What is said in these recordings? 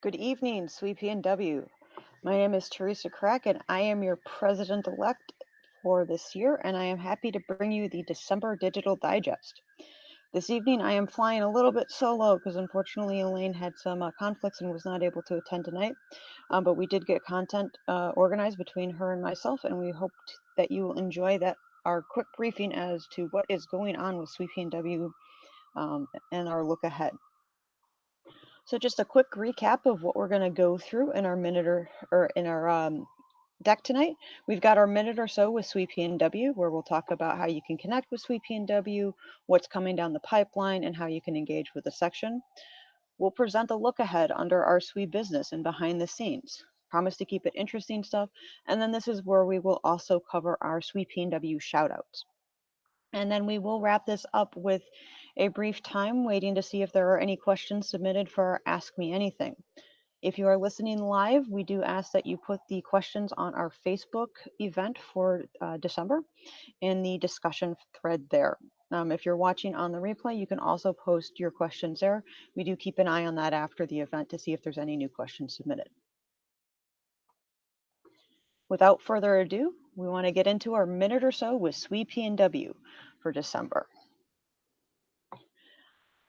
Good evening, SWE PNW. My name is Teresa Crack, and I am your president-elect for this year, and I am happy to bring you the December Digital Digest. This evening, I am flying a little bit solo because unfortunately Elaine had some conflicts and was not able to attend tonight, but we did get content organized between her and myself, and we hope that you will enjoy our quick briefing as to what is going on with SWE PNW and our look ahead. So just a quick recap of what we're going to go through in our in our deck tonight. We've got our minute or so with SWE PNW, where we'll talk about how you can connect with SWE PNW, what's coming down the pipeline, and how you can engage with the section. We'll present a look ahead under our SWE business and behind the scenes. Promise to keep it interesting stuff. And then this is where we will also cover our SWE PNW shout-outs. And then we will wrap this up with a brief time waiting to see if there are any questions submitted for Ask Me Anything. If you are listening live, we do ask that you put the questions on our Facebook event for December in the discussion thread there. If you're watching on the replay, you can also post your questions there. We do keep an eye on that after the event to see if there's any new questions submitted. Without further ado, we want to get into our minute or so with SWE PNW for December.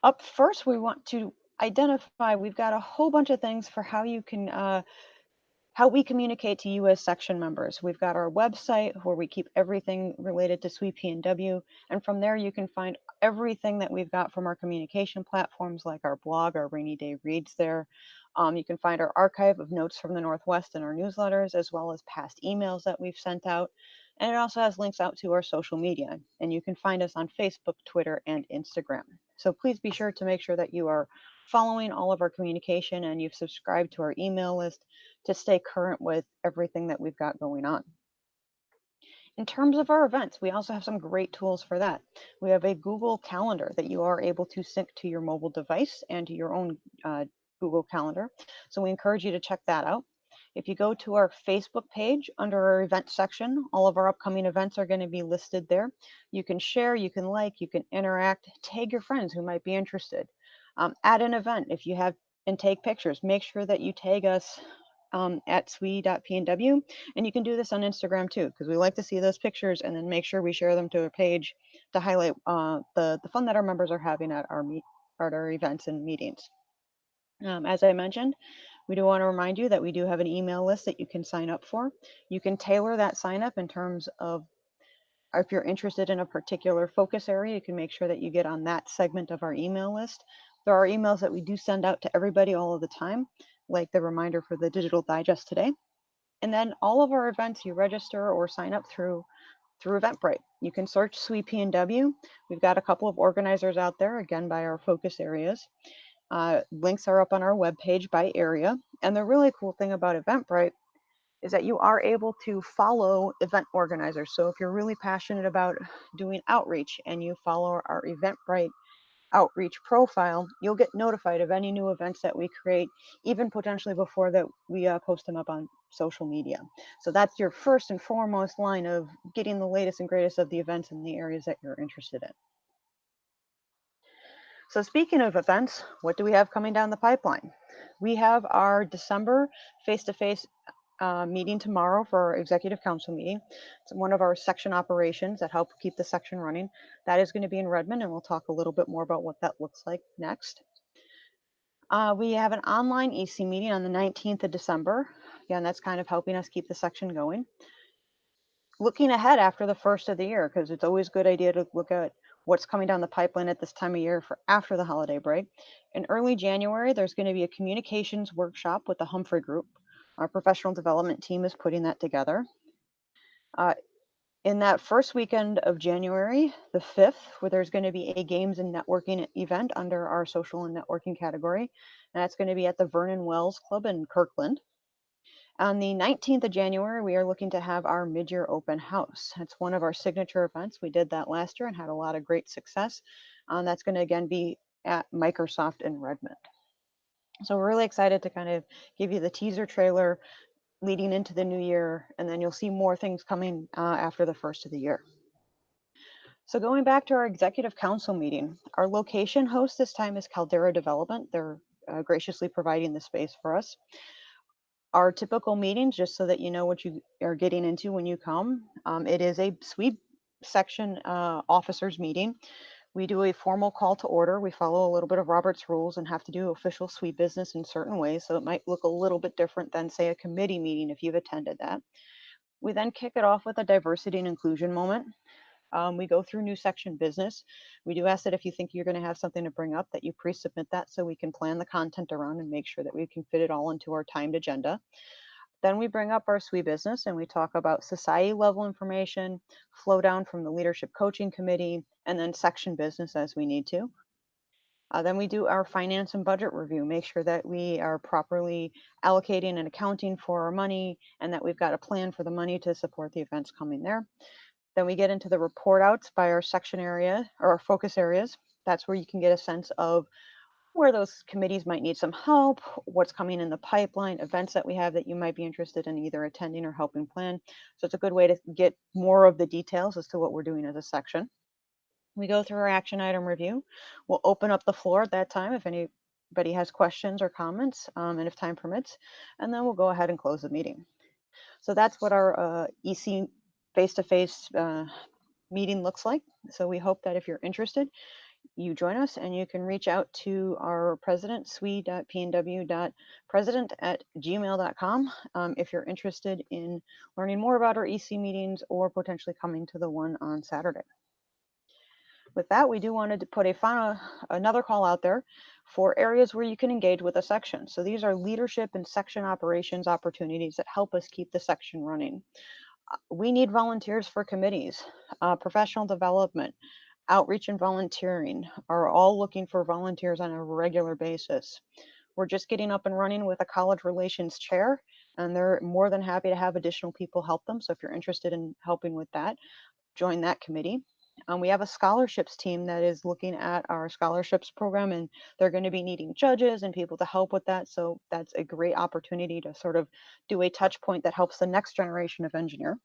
Up first, we want to identify, we've got a whole bunch of things for how you can how we communicate to you as section members. We've got our website where we keep everything related to SWE PNW, and from there you can find everything that we've got from our communication platforms like our blog, our rainy day reads there. You can find our archive of notes from the Northwest in our newsletters, as well as past emails that we've sent out. And it also has links out to our social media, and you can find us on Facebook, Twitter, and Instagram. So please be sure to make sure that you are following all of our communication and you've subscribed to our email list to stay current with everything that we've got going on. In terms of our events, we also have some great tools for that. We have a Google Calendar that you are able to sync to your mobile device and to your own Google Calendar. So we encourage you to check that out. If you go to our Facebook page under our event section, all of our upcoming events are going to be listed there. You can share, you can like, you can interact, tag your friends who might be interested. Add an event if you have and take pictures. Make sure that you tag us at SWE.PNW, and you can do this on Instagram too, because we like to see those pictures and then make sure we share them to a page to highlight the fun that our members are having at our events and meetings. As I mentioned, we do want to remind you that we do have an email list that you can sign up for. You can tailor that sign up in terms of if you're interested in a particular focus area, you can make sure that you get on that segment of our email list. There are emails that we do send out to everybody all of the time, like the reminder for the Digital Digest today. And then all of our events you register or sign up through Eventbrite. You can search SWE PNW. We've got a couple of organizers out there, again, by our focus areas. Links are up on our webpage by area. And the really cool thing about Eventbrite is that you are able to follow event organizers. So if you're really passionate about doing outreach and you follow our Eventbrite outreach profile, you'll get notified of any new events that we create, even potentially before that we post them up on social media. So that's your first and foremost line of getting the latest and greatest of the events in the areas that you're interested in. So speaking of events, what do we have coming down the pipeline? We have our December face-to-face meeting tomorrow for our executive council meeting. It's one of our section operations that help keep the section running. That is going to be in Redmond, and we'll talk a little bit more about what that looks like next. We have an online EC meeting on the 19th of December. Again, that's kind of helping us keep the section going. Looking ahead after the first of the year, because it's always a good idea to look at what's coming down the pipeline at this time of year for after the holiday break. In early January, there's going to be a communications workshop with the Humphrey Group. Our professional development team is putting that together. In that first weekend of January, the 5th, where there's going to be a games and networking event under our social and networking category, and that's going to be at the Vernon Wells Club in Kirkland. On the 19th of January, we are looking to have our mid-year open house. It's one of our signature events. We did that last year and had a lot of great success. That's going to again be at Microsoft in Redmond. So we're really excited to kind of give you the teaser trailer leading into the new year, and then you'll see more things coming after the first of the year. So going back to our executive council meeting, our location host this time is Caldera Development. They're graciously providing the space for us. Our typical meetings, just so that you know what you are getting into when you come, it is a SWE section officers meeting. We do a formal call to order. We follow a little bit of Robert's rules and have to do official SWE business in certain ways, so it might look a little bit different than, say, a committee meeting if you've attended that. We then kick it off with a diversity and inclusion moment. We go through new section business. We do ask that if you think you're going to have something to bring up, that you pre-submit that so we can plan the content around and make sure that we can fit it all into our timed agenda. Then we bring up our SWE business and we talk about society level information, flow down from the leadership coaching committee, and then section business as we need to. Then we do our finance and budget review, make sure that we are properly allocating and accounting for our money and that we've got a plan for the money to support the events coming there. Then we get into the report outs by our section area or our focus areas. That's where you can get a sense of where those committees might need some help, what's coming in the pipeline, events that we have that you might be interested in either attending or helping plan. So it's a good way to get more of the details as to what we're doing as a section. We go through our action item review. We'll open up the floor at that time if anybody has questions or comments, and if time permits, and then we'll go ahead and close the meeting. So that's what our EC face-to-face meeting looks like. So we hope that if you're interested, you join us, and you can reach out to our president, swe.pnw.president@gmail.com, if you're interested in learning more about our EC meetings or potentially coming to the one on Saturday. With that, we do want to put another call out there for areas where you can engage with a section. So these are leadership and section operations opportunities that help us keep the section running. We need volunteers for committees, professional development, outreach and volunteering are all looking for volunteers on a regular basis. We're just getting up and running with a college relations chair, and they're more than happy to have additional people help them. So if you're interested in helping with that, join that committee. We have a scholarships team that is looking at our scholarships program, and they're going to be needing judges and people to help with that. So that's a great opportunity to sort of do a touch point that helps the next generation of engineer.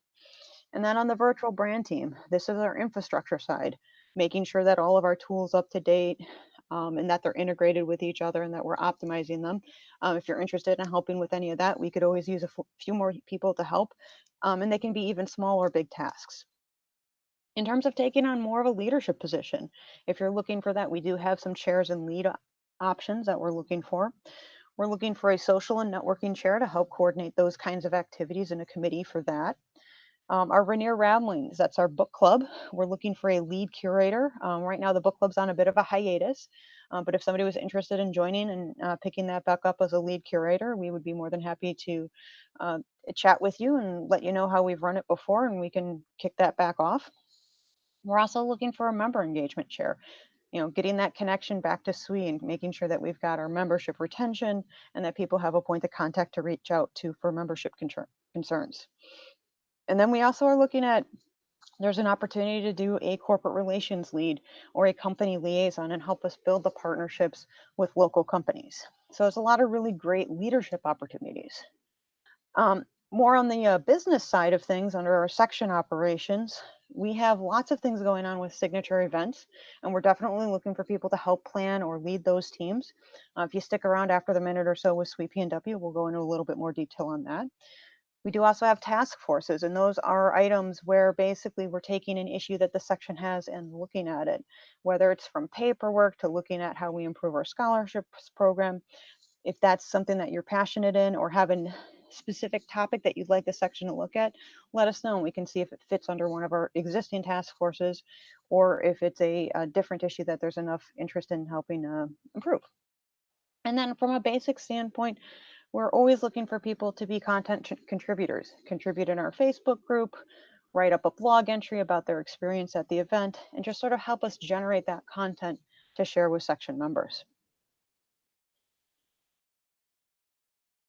And then on the virtual brand team, this is our infrastructure side, making sure that all of our tools up to date, and that they're integrated with each other and that we're optimizing them. If you're interested in helping with any of that, we could always use a few more people to help, and they can be even small or big tasks. In terms of taking on more of a leadership position, if you're looking for that, we do have some chairs and lead options that we're looking for. We're looking for a social and networking chair to help coordinate those kinds of activities in a committee for that. Our Rainier Ramblings, that's our book club. We're looking for a lead curator. Right now, the book club's on a bit of a hiatus, but if somebody was interested in joining and picking that back up as a lead curator, we would be more than happy to chat with you and let you know how we've run it before, and we can kick that back off. We're also looking for a member engagement chair, getting that connection back to SWE and making sure that we've got our membership retention and that people have a point of contact to reach out to for membership concerns. And then we also are looking at, there's an opportunity to do a corporate relations lead or a company liaison and help us build the partnerships with local companies. So there's a lot of really great leadership opportunities. More on the business side of things under our section operations, we have lots of things going on with signature events, and we're definitely looking for people to help plan or lead those teams. If you stick around after the minute or so with SWE PNW, we'll go into a little bit more detail on that. We do also have task forces, and those are items where basically we're taking an issue that the section has and looking at it, whether it's from paperwork to looking at how we improve our scholarships program. If that's something that you're passionate in or have a specific topic that you'd like the section to look at, let us know. We can see if it fits under one of our existing task forces or if it's a different issue that there's enough interest in helping improve. And then from a basic standpoint, we're always looking for people to be content contributors, contribute in our Facebook group, write up a blog entry about their experience at the event, and just sort of help us generate that content to share with section members.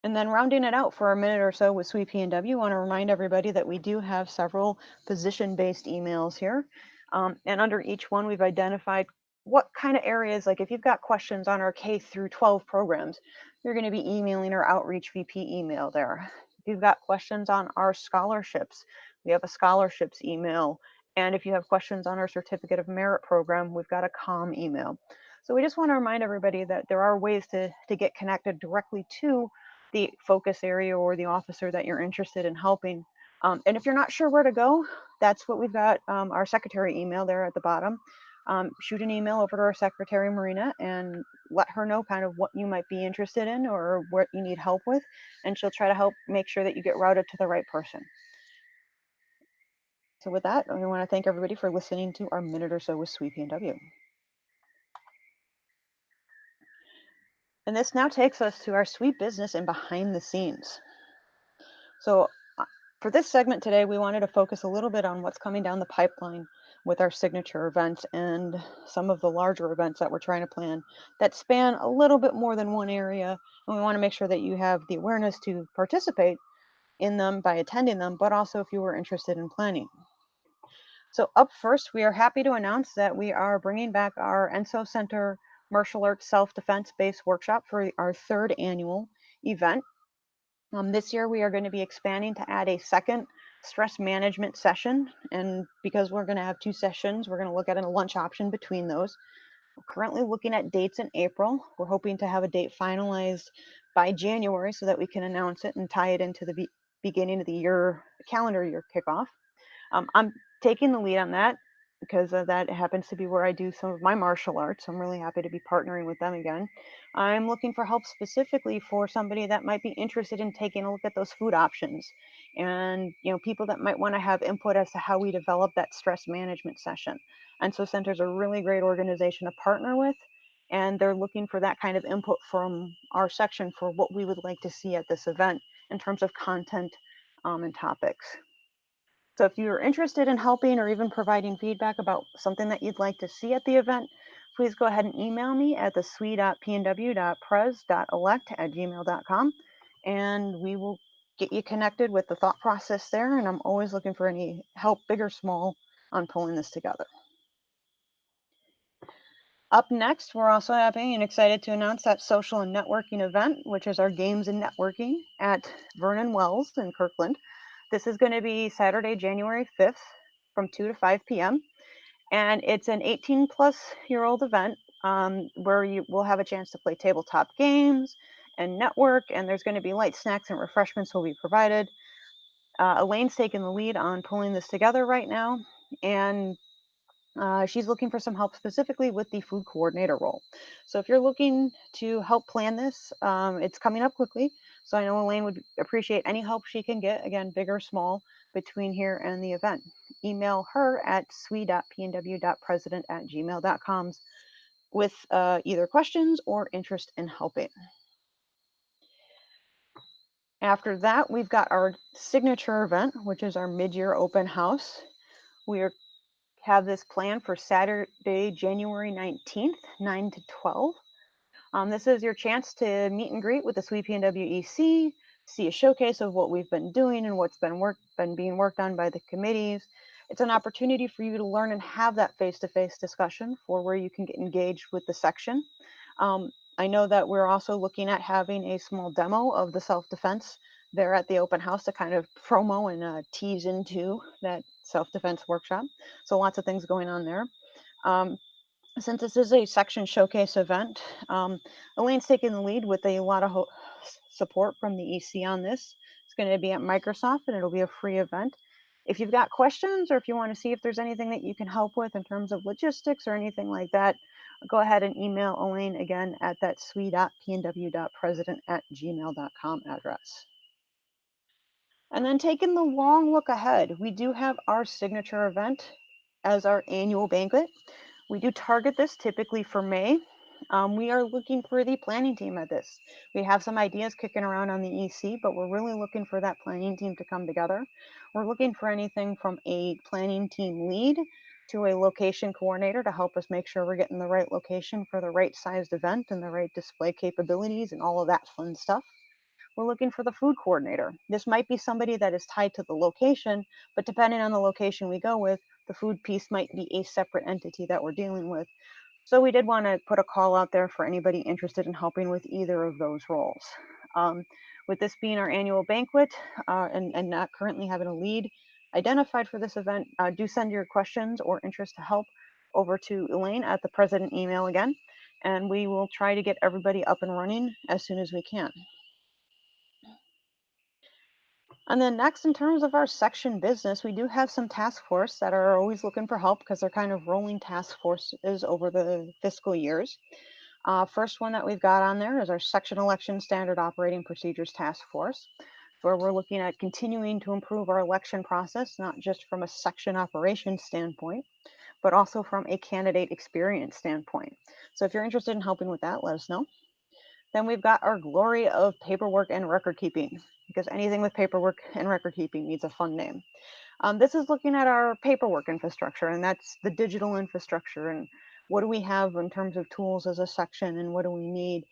And then rounding it out for a minute or so with SWE PNW, I want to remind everybody that we do have several position-based emails here. And under each one, we've identified what kind of areas, like if you've got questions on our K through 12 programs, you're going to be emailing our outreach VP email there. If you've got questions on our scholarships, we have a scholarships email. And if you have questions on our certificate of merit program, we've got a COM email. So we just want to remind everybody that there are ways to get connected directly to the focus area or the officer that you're interested in helping. And if you're not sure where to go, that's what we've got, our secretary email there at the bottom. Shoot an email over to our secretary, Marina, and let her know kind of what you might be interested in or what you need help with, and she'll try to help make sure that you get routed to the right person. So with that, I want to thank everybody for listening to our minute or so with SWE PNW. And this now takes us to our SWE business and behind the scenes. So for this segment today, we wanted to focus a little bit on what's coming down the pipeline with our signature events and some of the larger events that we're trying to plan that span a little bit more than one area. And we want to make sure that you have the awareness to participate in them by attending them, but also if you were interested in planning. So up first, we are happy to announce that we are bringing back our ENSO Center Martial Arts Self-Defense Based Workshop for our 3rd annual event. This year, we are going to be expanding to add a second stress management session. And because we're going to have 2 sessions, we're going to look at a lunch option between those. We're currently looking at dates in April. We're hoping to have a date finalized by January so that we can announce it and tie it into the beginning of the year, calendar year kickoff. I'm taking the lead on that because that happens to be where I do some of my martial arts. I'm really happy to be partnering with them again. I'm looking for help specifically for somebody that might be interested in taking a look at those food options, and people that might want to have input as to how we develop that stress management session. And so Center's a really great organization to partner with, and they're looking for that kind of input from our section for what we would like to see at this event in terms of content and topics. So if you're interested in helping or even providing feedback about something that you'd like to see at the event, please go ahead and email me at the SWE.PNW.pres.elect@gmail.com, and we will get you connected with the thought process there. And I'm always looking for any help, big or small, on pulling this together. Up next, we're also having and excited to announce that social and networking event, which is our games and networking at Vernon Wells in Kirkland. This is going to be Saturday, January 5th from 2 to 5 p.m. And it's an 18-plus-year-old event where you will have a chance to play tabletop games and network, and there's going to be light snacks and refreshments will be provided. Elaine's taking the lead on pulling this together right now, and she's looking for some help specifically with the food coordinator role. So if you're looking to help plan this, it's coming up quickly. So I know Elaine would appreciate any help she can get, again, big or small, between here and the event. Email her at swe.pnw.president@gmail.com with either questions or interest in helping. After that, we've got our signature event, which is our mid-year open house. We have this planned for Saturday, January 19th, 9 to 12. This is your chance to meet and greet with the SWE PNW EC, see a showcase of what we've been doing and what's been being worked on by the committees. It's an opportunity for you to learn and have that face-to-face discussion for where you can get engaged with the section. I know that we're also looking at having a small demo of the self-defense there at the open house to kind of promo and tease into that self-defense workshop. So lots of things going on there. Since this is a section showcase event, Elaine's taking the lead with a lot of support from the EC on this. It's going to be at Microsoft and it'll be a free event. If you've got questions or if you want to see if there's anything that you can help with in terms of logistics or anything like that, go ahead and email Elaine again at that swe.pnw.president@gmail.com address. And then taking the long look ahead, we do have our signature event as our annual banquet. We do target this typically for May. We are looking for the planning team at this. We have some ideas kicking around on the EC, but we're really looking for that planning team to come together. We're looking for anything from a planning team lead to a location coordinator to help us make sure we're getting the right location for the right sized event and the right display capabilities and all of that fun stuff. We're looking for the food coordinator. This might be somebody that is tied to the location, but depending on the location we go with, the food piece might be a separate entity that we're dealing with. So we did want to put a call out there for anybody interested in helping with either of those roles. With this being our annual banquet and not currently having a lead identified for this event, do send your questions or interest to help over to Elaine at the president email again. and we will try to get everybody up and running as soon as we can. And then next, in terms of our section business, we do have some task force that are always looking for help because they're kind of rolling task forces over the fiscal years. First one that we've got on there is our Section Election Standard Operating Procedures Task Force, where we're looking at continuing to improve our election process, not just from a section operations standpoint, but also from a candidate experience standpoint. So if you're interested in helping with that, let us know. Then we've got our glory of paperwork and record keeping, because anything with paperwork and record keeping needs a fun name. This is looking at our paperwork infrastructure, and that's the digital infrastructure, and what do we have in terms of tools as a section, and what do we need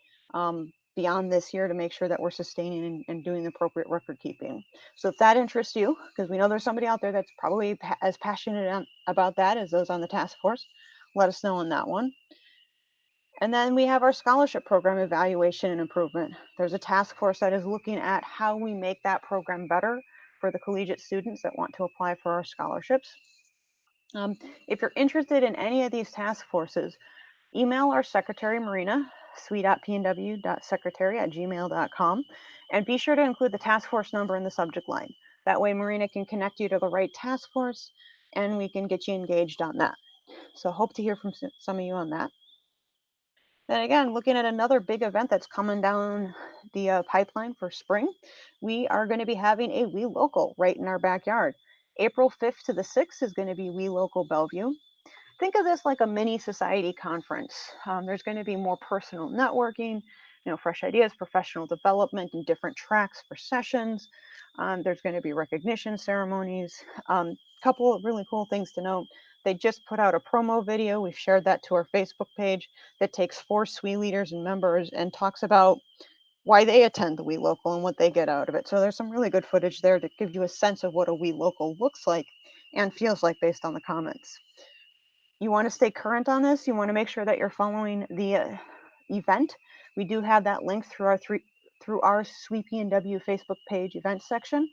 beyond this year to make sure that we're sustaining and doing the appropriate record keeping. So if that interests you, because we know there's somebody out there that's probably as passionate about that as those on the task force, let us know on that one. And then we have our scholarship program evaluation and improvement. There's a task force that is looking at how we make that program better for the collegiate students that want to apply for our scholarships. If you're interested in any of these task forces, email our secretary, Marina, SWE.PNW.secretary@gmail.com, and be sure to include the task force number in the subject line. That way Marina can connect you to the right task force and we can get you engaged on that. So hope to hear from some of you on that. Then again, looking at another big event that's coming down the pipeline for spring, we are going to be having a We Local right in our backyard. April 5th to the 6th is going to be We Local Bellevue. Think of this like a mini society conference. There's going to be more personal networking, fresh ideas, professional development, and different tracks for sessions. There's going to be recognition ceremonies. Couple of really cool things to note. They just put out a promo video. We've shared that to our Facebook page that takes 4 SWE leaders and members and talks about why they attend the We Local and what they get out of it. So there's some really good footage there to give you a sense of what a We Local looks like and feels like based on the comments. You want to stay current on this. You want to make sure that you're following the event. We do have that link through our SWE PNW Facebook page event section,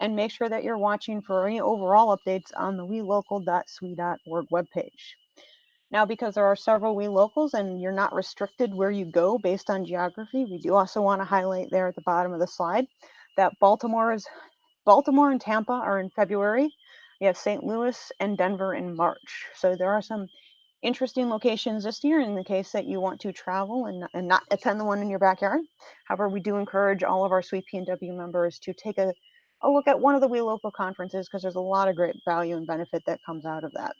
and make sure that you're watching for any overall updates on the welocal.swe.org webpage. Now, because there are several We Locals and you're not restricted where you go based on geography, we do also want to highlight there at the bottom of the slide that Baltimore and Tampa are in February. We have St. Louis and Denver in March. So there are some interesting locations this year in the case that you want to travel and not attend the one in your backyard. However, we do encourage all of our SWE PNW members to take a look at one of the We Local conferences because there's a lot of great value and benefit that comes out of that.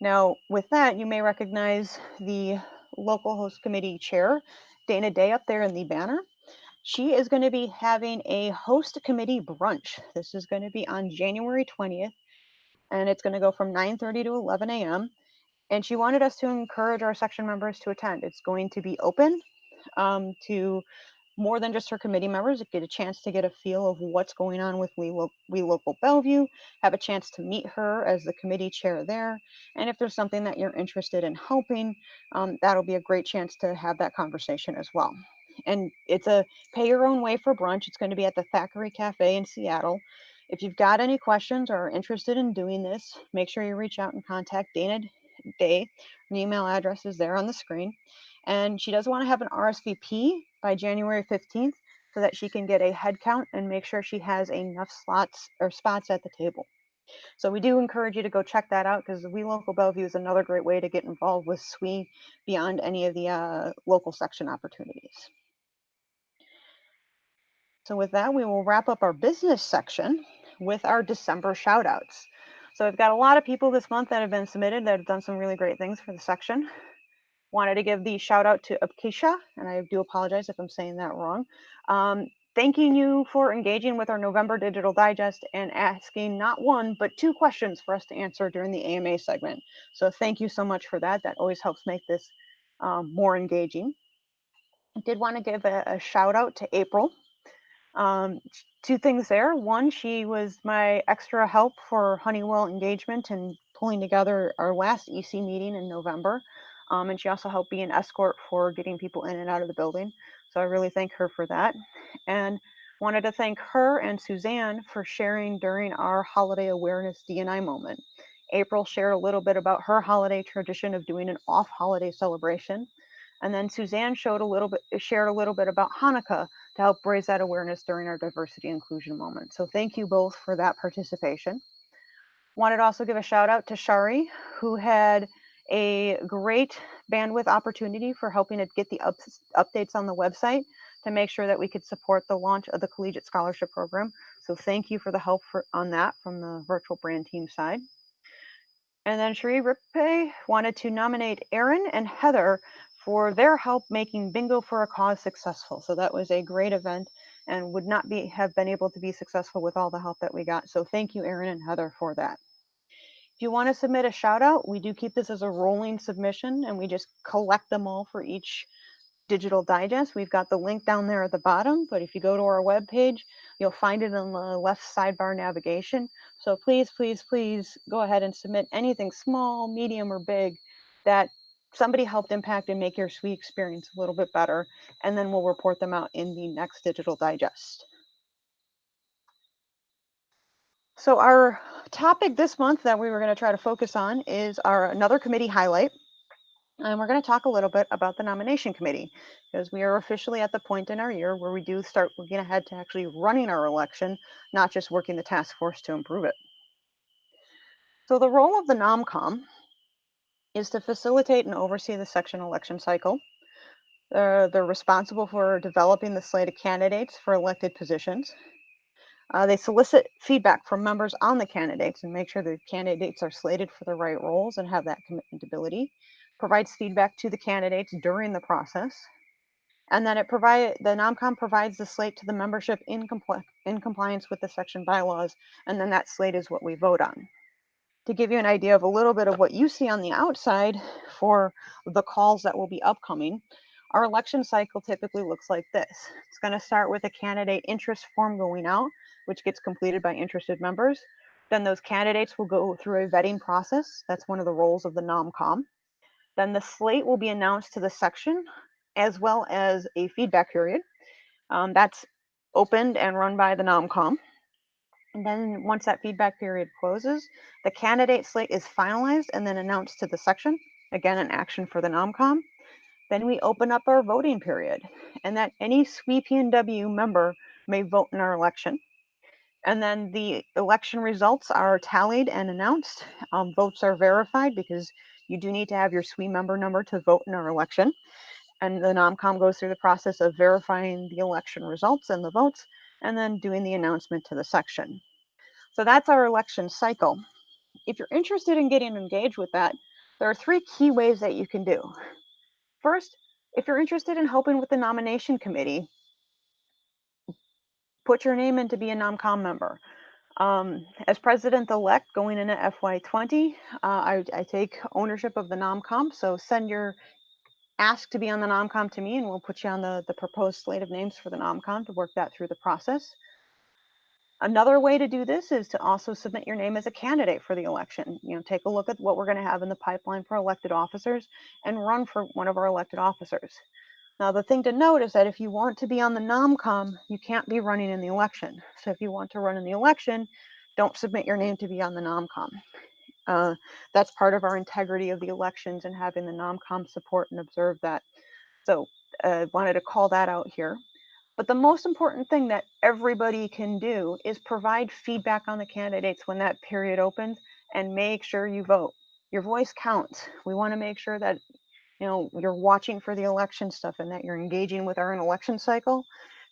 Now, with that, you may recognize the local host committee chair, Dana Day, up there in the banner. She is going to be having a host committee brunch. This is going to be on January 20th, and it's going to go from 9:30 to 11 a.m. And she wanted us to encourage our section members to attend. It's going to be open to more than just her committee members, get a chance to get a feel of what's going on with We Local Bellevue, have a chance to meet her as the committee chair there. And if there's something that you're interested in helping, that'll be a great chance to have that conversation as well. And it's a pay your own way for brunch. It's going to be at the Thackeray Cafe in Seattle. If you've got any questions or are interested in doing this, make sure you reach out and contact Dana Day. Her email address is there on the screen. And she does want to have an RSVP by January 15th so that she can get a head count and make sure she has enough slots or spots at the table. So we do encourage you to go check that out because the We Local Bellevue is another great way to get involved with SWE beyond any of the local section opportunities. So with that, we will wrap up our business section with our December shout-outs. So we've got a lot of people this month that have been submitted that have done some really great things for the section. Wanted to give the shout out to Abkisha, and I do apologize if I'm saying that wrong. Thanking you for engaging with our November Digital Digest and asking not one, but 2 questions for us to answer during the AMA segment. So thank you so much for that. That always helps make this more engaging. I did want to give a shout out to April. 2 things there. One, she was my extra help for Honeywell engagement and pulling together our last EC meeting in November. And she also helped be an escort for getting people in and out of the building. So I really thank her for that. And wanted to thank her and Suzanne for sharing during our holiday awareness D&I moment. April shared a little bit about her holiday tradition of doing an off-holiday celebration. And then Suzanne shared a little bit about Hanukkah to help raise that awareness during our diversity inclusion moment. So thank you both for that participation. Wanted to also give a shout out to Shari, who had a great bandwidth opportunity for helping to get the updates on the website to make sure that we could support the launch of the Collegiate Scholarship Program. So thank you for the help on that from the virtual brand team side. And then Sheree Rippe wanted to nominate Erin and Heather for their help making Bingo for a Cause successful. So that was a great event and would not have been able to be successful with all the help that we got. So thank you, Erin and Heather, for that. If you want to submit a shout out, we do keep this as a rolling submission and we just collect them all for each digital digest. We've got the link down there at the bottom, but if you go to our webpage, you'll find it on the left sidebar navigation. So please, please, please go ahead and submit anything small, medium, or big that somebody helped impact and make your SWE experience a little bit better, and then we'll report them out in the next digital digest. So our topic this month that we were going to try to focus on is another committee highlight. And we're going to talk a little bit about the nomination committee, because we are officially at the point in our year where we do start looking ahead to actually running our election, not just working the task force to improve it. So the role of the Nomcom is to facilitate and oversee the section election cycle. They're responsible for developing the slate of candidates for elected positions. They solicit feedback from members on the candidates and make sure the candidates are slated for the right roles and have that commitment ability. Provides feedback to the candidates during the process. And then the Nomcom provides the slate to the membership in compliance with the section bylaws, and then that slate is what we vote on. To give you an idea of a little bit of what you see on the outside for the calls that will be upcoming, our election cycle typically looks like this. It's going to start with a candidate interest form going out, which gets completed by interested members. Then those candidates will go through a vetting process. That's one of the roles of the Nomcom. Then the slate will be announced to the section, as well as a feedback period. That's opened and run by the Nomcom. And then once that feedback period closes, the candidate slate is finalized and then announced to the section. Again, an action for the Nomcom. Then we open up our voting period, and that any SWE PNW member may vote in our election. And then the election results are tallied and announced. Votes are verified because you do need to have your SWE member number to vote in our election. And the Nomcom goes through the process of verifying the election results and the votes, and then doing the announcement to the section. So that's our election cycle. If you're interested in getting engaged with that, there are 3 key ways that you can do. First, if you're interested in helping with the nomination committee, put your name in to be a Nomcom member. As president-elect going into FY20, I take ownership of the Nomcom, so send your ask to be on the Nomcom to me, and we'll put you on the proposed slate of names for the Nomcom to work that through the process. Another way to do this is to also submit your name as a candidate for the election. Take a look at what we're going to have in the pipeline for elected officers and run for one of our elected officers. Now, the thing to note is that if you want to be on the Nomcom, you can't be running in the election. So if you want to run in the election, don't submit your name to be on the Nomcom. That's part of our integrity of the elections and having the Nomcom support and observe that. So wanted to call that out here. But the most important thing that everybody can do is provide feedback on the candidates when that period opens and make sure you vote. Your voice counts. We want to make sure that you're watching for the election stuff and that you're engaging with our election cycle,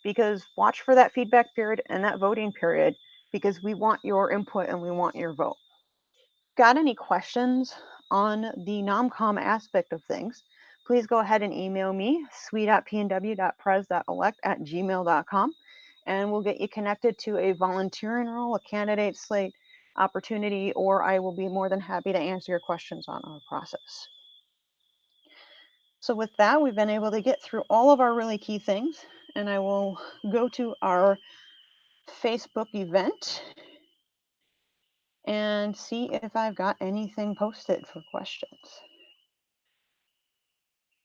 because watch for that feedback period and that voting period, because we want your input and we want your vote. Got any questions on the Nomcom aspect of things, please go ahead and email me, swe.pnw.pres.elect@gmail.com, and we'll get you connected to a volunteering role, a candidate slate opportunity, or I will be more than happy to answer your questions on our process. So with that, we've been able to get through all of our really key things, and I will go to our Facebook event and see if I've got anything posted for questions.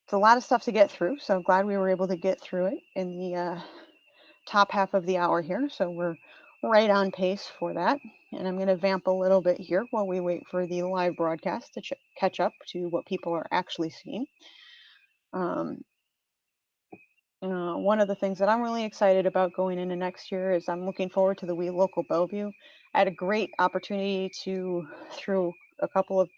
It's a lot of stuff to get through, so glad we were able to get through it in the top half of the hour here. So we're right on pace for that. And I'm going to vamp a little bit here while we wait for the live broadcast to catch up to what people are actually seeing. One of the things that I'm really excited about going into next year is I'm looking forward to the We Local Bellevue. I had a great opportunity to, through a couple of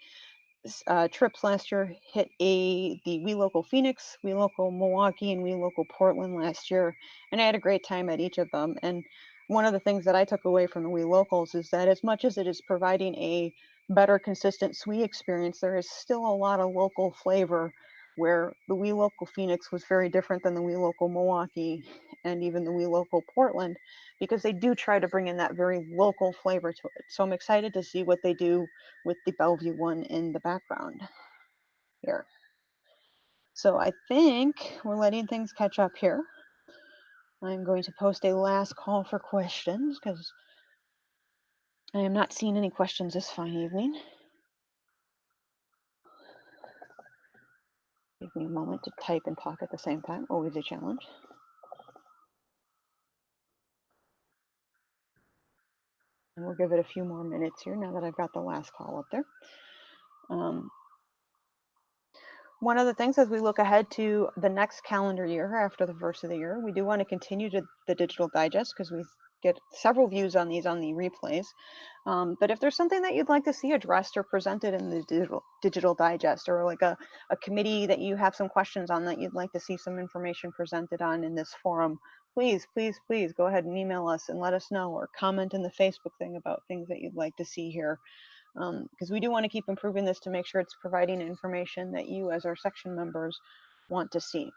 trips last year, hit the We Local Phoenix, We Local Milwaukee, and We Local Portland last year, and I had a great time at each of them. And one of the things that I took away from the We Locals is that as much as it is providing a better, consistent SWE experience, there is still a lot of local flavor. Where the We Local Phoenix was very different than the We Local Milwaukee and even the We Local Portland, because they do try to bring in that very local flavor to it. So I'm excited to see what they do with the Bellevue one in the background here. So I think we're letting things catch up here. I'm going to post a last call for questions because I am not seeing any questions this fine evening. Give me a moment to type and talk at the same time, always a challenge. And we'll give it a few more minutes here now that I've got the last call up there. One of the things as we look ahead to the next calendar year after the first of the year, we do want to continue to the digital digest because we get several views on these on the replays. But if there's something that you'd like to see addressed or presented in the digital digest, or like a committee that you have some questions on that you'd like to see some information presented on in this forum, please go ahead and email us and let us know, or comment in the Facebook thing about things that you'd like to see here. Because we do want to keep improving this to make sure it's providing information that you as our section members want to see.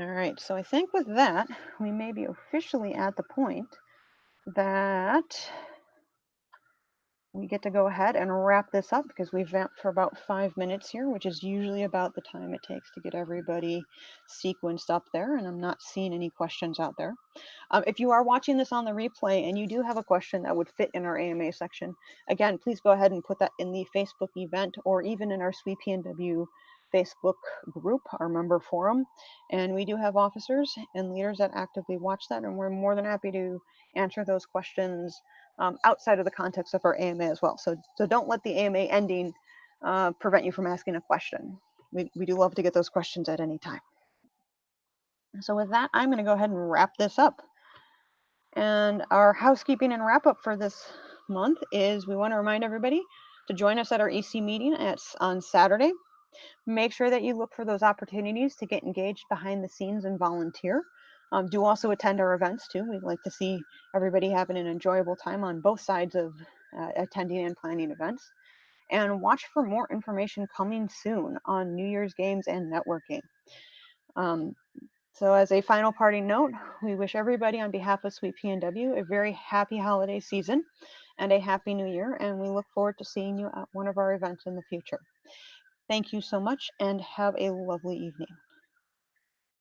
All right, so I think with that, we may be officially at the point that we get to go ahead and wrap this up, because we've vamped for about 5 minutes here, which is usually about the time it takes to get everybody sequenced up there, and I'm not seeing any questions out there. If you are watching this on the replay and you do have a question that would fit in our AMA section, again, please go ahead and put that in the Facebook event or even in our SWE PNW Facebook group, our member forum. And we do have officers and leaders that actively watch that, and we're more than happy to answer those questions outside of the context of our AMA as well. So don't let the AMA ending prevent you from asking a question. We do love to get those questions at any time. So with that, I'm going to go ahead and wrap this up. And our housekeeping and wrap up for this month is we want to remind everybody to join us at our EC meeting on Saturday. Make sure that you look for those opportunities to get engaged behind the scenes and volunteer. Do also attend our events too. We'd like to see everybody having an enjoyable time on both sides of attending and planning events. And watch for more information coming soon on New Year's games and networking. So as a final parting note, we wish everybody on behalf of SWE PNW a very happy holiday season and a happy new year, and we look forward to seeing you at one of our events in the future. Thank you so much and have a lovely evening.